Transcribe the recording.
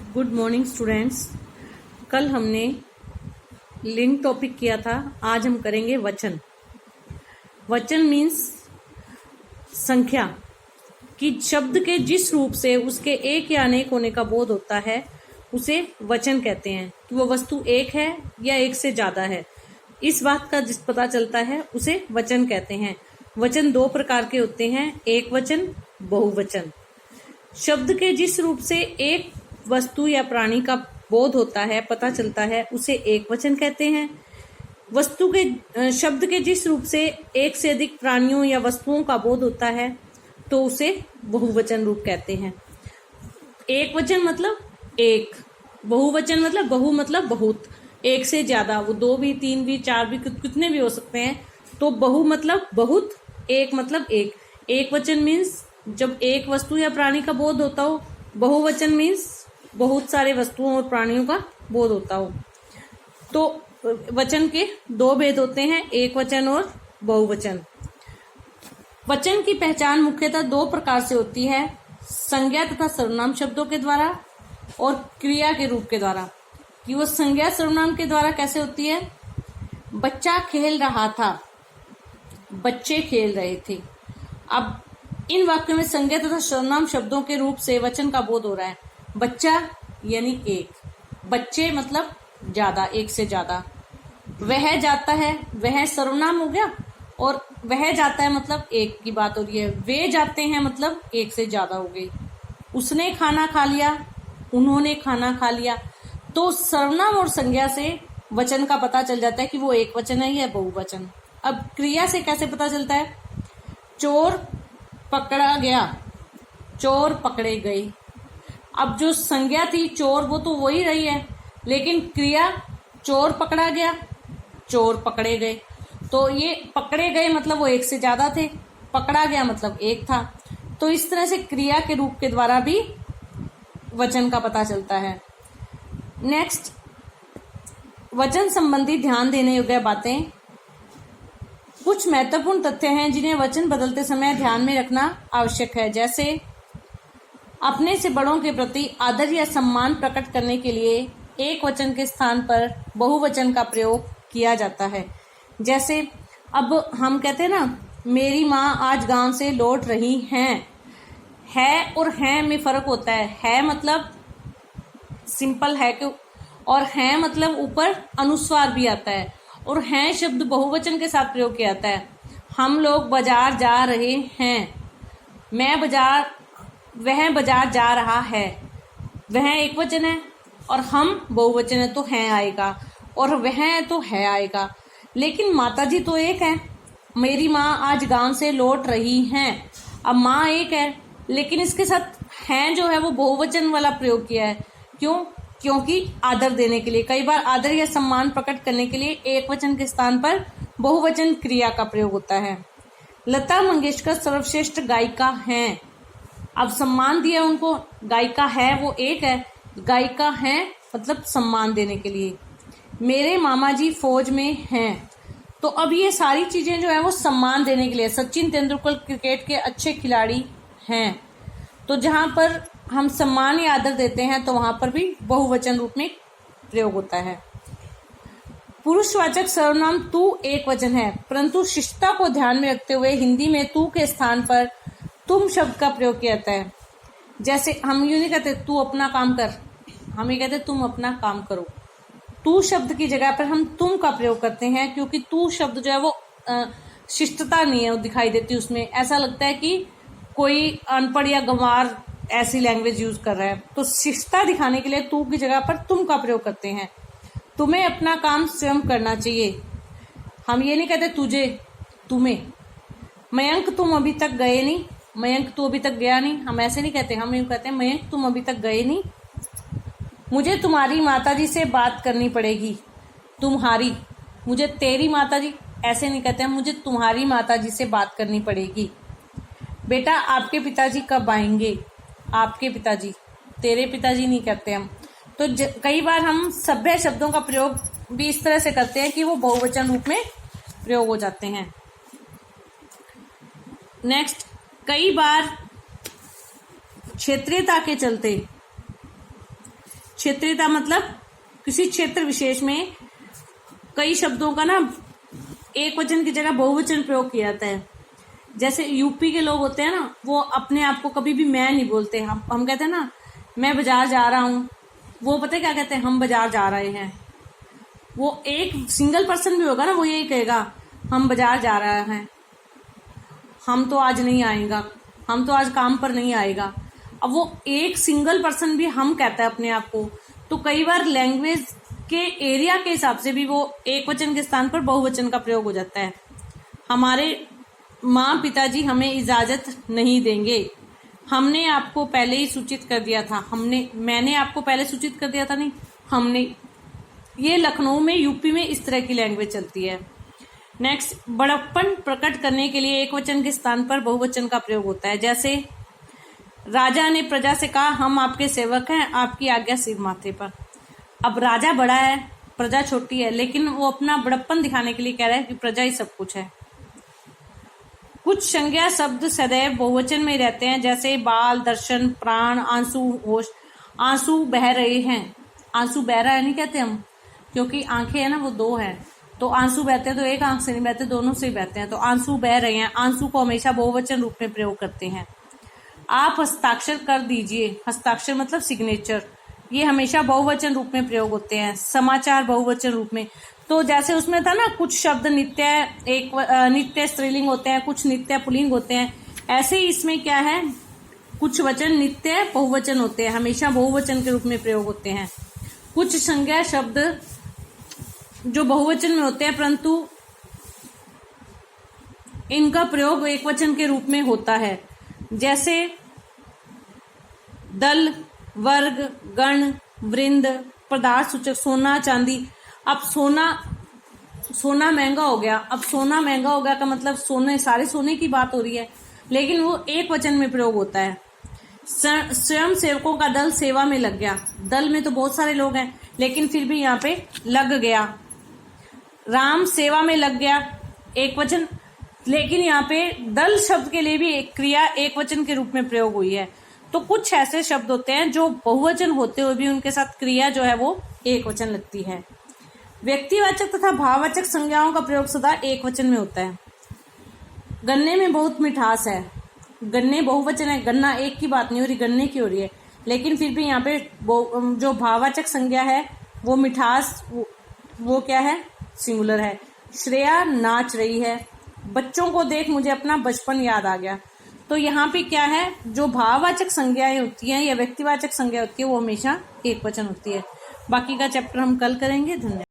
Good morning students. कल हमने लिंग टॉपिक किया था, आज हम करेंगे वचन। वचन मीन्स संख्या कि शब्द के जिस रूप से उसके एक या अनेक होने का बोध होता है उसे वचन कहते हैं कि वो वस्तु एक है या एक से ज्यादा है। इस बात का जिस पता चलता है उसे वचन कहते हैं। वचन दो प्रकार के होते हैं, एक वचन, बहुवचन। शब्द के जिस रूप से एक वस्तु या प्राणी का बोध होता है, पता चलता है, उसे एक वचन कहते हैं। वस्तु के शब्द के जिस रूप से एक से अधिक प्राणियों या वस्तुओं का बोध होता है तो उसे बहुवचन रूप कहते हैं। एक वचन मतलब एक, बहुवचन मतलब बहु मतलब बहुत, एक से ज्यादा, वो दो भी, तीन भी, चार भी, कितने भी हो सकते हैं। तो बहु मतलब बहुत, एक मतलब एक। एक वचन मीन्स जब एक वस्तु या प्राणी का बोध होता हो, बहुवचन मीन्स बहुत सारे वस्तुओं और प्राणियों का बोध होता हो। तो वचन के दो भेद होते हैं, एक वचन और बहुवचन। वचन की पहचान मुख्यतः दो प्रकार से होती है, संज्ञा तथा सर्वनाम शब्दों के द्वारा और क्रिया के रूप के द्वारा। कि वो संज्ञा सर्वनाम के द्वारा कैसे होती है? बच्चा खेल रहा था, बच्चे खेल रहे थे। अब इन वाक्यों में संज्ञा तथा सर्वनाम शब्दों के रूप से वचन का बोध हो रहा है। बच्चा यानी एक, बच्चे मतलब ज्यादा, एक से ज्यादा। वह जाता है, वह सर्वनाम हो गया, और वह जाता है मतलब एक की बात हो रही है। वे जाते हैं मतलब एक से ज्यादा हो गई। उसने खाना खा लिया, उन्होंने खाना खा लिया। तो सर्वनाम और संज्ञा से वचन का पता चल जाता है कि वो एक वचन है या बहुवचन। अब क्रिया से कैसे पता चलता है? चोर पकड़ा गया, चोर पकड़े गए। अब जो संज्ञा थी चोर, वो तो वही रही है, लेकिन क्रिया चोर पकड़ा गया, चोर पकड़े गए। तो ये पकड़े गए मतलब वो एक से ज्यादा थे, पकड़ा गया मतलब एक था। तो इस तरह से क्रिया के रूप के द्वारा भी वचन का पता चलता है। नेक्स्ट, वचन संबंधी ध्यान देने योग्य बातें। कुछ महत्वपूर्ण तथ्य हैं जिन्हें वचन बदलते समय ध्यान में रखना आवश्यक है। जैसे अपने से बड़ों के प्रति आदर या सम्मान प्रकट करने के लिए एक वचन के स्थान पर बहुवचन का प्रयोग किया जाता है। जैसे अब हम कहते हैं ना, मेरी माँ आज गांव से लौट रही हैं। है और हैं में फर्क होता है मतलब सिंपल है क्यों, और हैं मतलब ऊपर अनुस्वार भी आता है, और हैं शब्द बहुवचन के साथ प्रयोग किया जाता है। हम लोग बाजार जा रहे हैं, वह बाजार जा रहा है, वह एक वचन है और हम बहुवचन है तो हैं आएगा, और वह है तो है आएगा। लेकिन माताजी तो एक है, मेरी माँ आज गांव से लौट रही हैं। अब माँ एक है, लेकिन इसके साथ हैं जो है वो बहुवचन वाला प्रयोग किया है। क्यों? क्योंकि आदर देने के लिए, कई बार आदर या सम्मान प्रकट करने के लिए एक वचन के स्थान पर बहुवचन क्रिया का प्रयोग होता है। लता मंगेशकर सर्वश्रेष्ठ गायिका हैं। अब सम्मान दिया उनको, गायिका है वो एक है, गायिका है मतलब सम्मान देने के लिए। मेरे मामा जी फौज में हैं। तो अब ये सारी चीजें जो है वो सम्मान देने के लिए। सचिन तेंदुलकर क्रिकेट के अच्छे खिलाड़ी हैं। तो जहां पर हम सम्मान या आदर देते हैं तो वहां पर भी बहुवचन रूप में प्रयोग होता है। पुरुषवाचक सर्वनाम तू एक वचन है, परंतु शिष्टता को ध्यान में रखते हुए हिंदी में तू के स्थान पर तुम शब्द का प्रयोग किया जाता है। जैसे हम यूं नहीं कहते तू अपना काम कर, हम ये कहते तुम अपना काम करो। तू शब्द की जगह पर हम तुम का प्रयोग करते हैं, क्योंकि तू शब्द जो है वो शिष्टता नहीं है, वो दिखाई देती है उसमें। ऐसा लगता है कि कोई अनपढ़ या गंवार ऐसी लैंग्वेज यूज कर रहा है। तो शिष्टता दिखाने के लिए तू की जगह पर तुम का प्रयोग करते हैं। तुम्हें अपना काम स्वयं करना चाहिए, हम ये नहीं कहते तुझे, तुम्हें। मयंक तुम अभी तक गए नहीं, मयंक तू अभी तक गया नहीं, हम ऐसे नहीं कहते, हम यूं कहते हैं मयंक तुम अभी तक गए नहीं। मुझे तुम्हारी माताजी से बात करनी पड़ेगी, तुम्हारी। मुझे तेरी माताजी ऐसे नहीं कहते, हम मुझे तुम्हारी माताजी से बात करनी पड़ेगी। बेटा आपके पिताजी कब आएंगे, आपके पिताजी, तेरे पिताजी नहीं कहते हम। तो कई बार हम सभ्य शब्दों का प्रयोग भी इस तरह से करते हैं कि वो बहुवचन रूप में प्रयोग हो जाते हैं। नेक्स्ट, कई बार क्षेत्रीयता के चलते क्षेत्रीयता मतलब किसी क्षेत्र विशेष में कई शब्दों का ना एक वचन की जगह बहुवचन प्रयोग किया जाता है। जैसे यूपी के लोग होते हैं ना, वो अपने आप को कभी भी मैं नहीं बोलते। हम कहते हैं ना मैं बाजार जा रहा हूँ, वो पता है क्या कहते हैं, हम बाजार जा रहे हैं। वो एक सिंगल पर्सन भी होगा ना, वो यही कहेगा हम बाजार जा रहे हैं, हम तो आज नहीं आएगा, हम तो आज काम पर नहीं आएगा। अब वो एक सिंगल पर्सन भी हम कहता है अपने आप को। तो कई बार लैंग्वेज के एरिया के हिसाब से भी वो एक वचन के स्थान पर बहुवचन का प्रयोग हो जाता है। हमारे माँ पिताजी हमें इजाजत नहीं देंगे, हमने आपको पहले ही सूचित कर दिया था। मैंने आपको पहले सूचित कर दिया था, नहीं हमने। ये लखनऊ में, यूपी में इस तरह की लैंग्वेज चलती है। नेक्स्ट, बड़प्पन प्रकट करने के लिए एक वचन के स्थान पर बहुवचन का प्रयोग होता है। जैसे राजा ने प्रजा से कहा हम आपके सेवक हैं, आपकी आज्ञा सिर माथे पर। अब राजा बड़ा है, प्रजा छोटी है, लेकिन वो अपना बड़प्पन दिखाने के लिए कह रहा है कि प्रजा ही सब कुछ है। कुछ संज्ञा शब्द सदैव बहुवचन में रहते हैं, जैसे बाल, दर्शन, प्राण, आंसू, होश। आंसू बह रहे हैं, आंसू बह रहा है नहीं कहते हम, क्योंकि आंखें है ना वो दो है, तो आंसू बहते हैं तो एक आंख से नहीं बहते, दोनों से ही बहते हैं। तो आंसू बह रहे हैं, आंसू को हमेशा बहुवचन रूप में प्रयोग करते हैं। आप हस्ताक्षर कर दीजिए, हस्ताक्षर मतलब सिग्नेचर, ये हमेशा बहुवचन रूप में प्रयोग होते हैं। समाचार बहुवचन रूप में। तो जैसे उसमें था ना कुछ शब्द नित्य स्त्रीलिंग होते हैं, कुछ नित्य पुल्लिंग होते हैं, ऐसे ही इसमें क्या है, कुछ वचन नित्य बहुवचन होते हैं, हमेशा बहुवचन के रूप में प्रयोग होते हैं। कुछ संज्ञा शब्द जो बहुवचन में होते हैं, परंतु इनका प्रयोग एक वचन के रूप में होता है। जैसे दल, वर्ग, गण, वृंद, पदार्थ सूचक, सोना, चांदी। अब सोना महंगा हो गया। अब सोना महंगा हो गया का मतलब सारे सोने की बात हो रही है, लेकिन वो एक वचन में प्रयोग होता है। स्वयं सेवकों का दल सेवा में लग गया। दल में तो बहुत सारे लोग हैं, लेकिन फिर भी यहाँ पे लग गया। राम सेवा में लग गया, एक वचन, लेकिन यहाँ पे दल शब्द के लिए भी एक क्रिया एक वचन के रूप में प्रयोग हुई है। तो कुछ ऐसे शब्द होते हैं जो बहुवचन होते हुए भी उनके साथ क्रिया जो है वो एक वचन लगती है। व्यक्तिवाचक तथा भाववाचक संज्ञाओं का प्रयोग सदा एक वचन में होता है। गन्ने में बहुत मिठास है, गन्ने बहुवचन है, गन्ना एक की बात नहीं हो रही, गन्ने की हो रही है, लेकिन फिर भी यहाँ पे जो भाववाचक संज्ञा है वो मिठास, वो क्या है, सिंगुलर है। श्रेया नाच रही है, बच्चों को देख मुझे अपना बचपन याद आ गया। तो यहाँ पे क्या है, जो भाववाचक संज्ञाएं होती हैं या व्यक्तिवाचक संज्ञा होती है वो हमेशा एक वचन होती है। बाकी का चैप्टर हम कल करेंगे। धन्यवाद।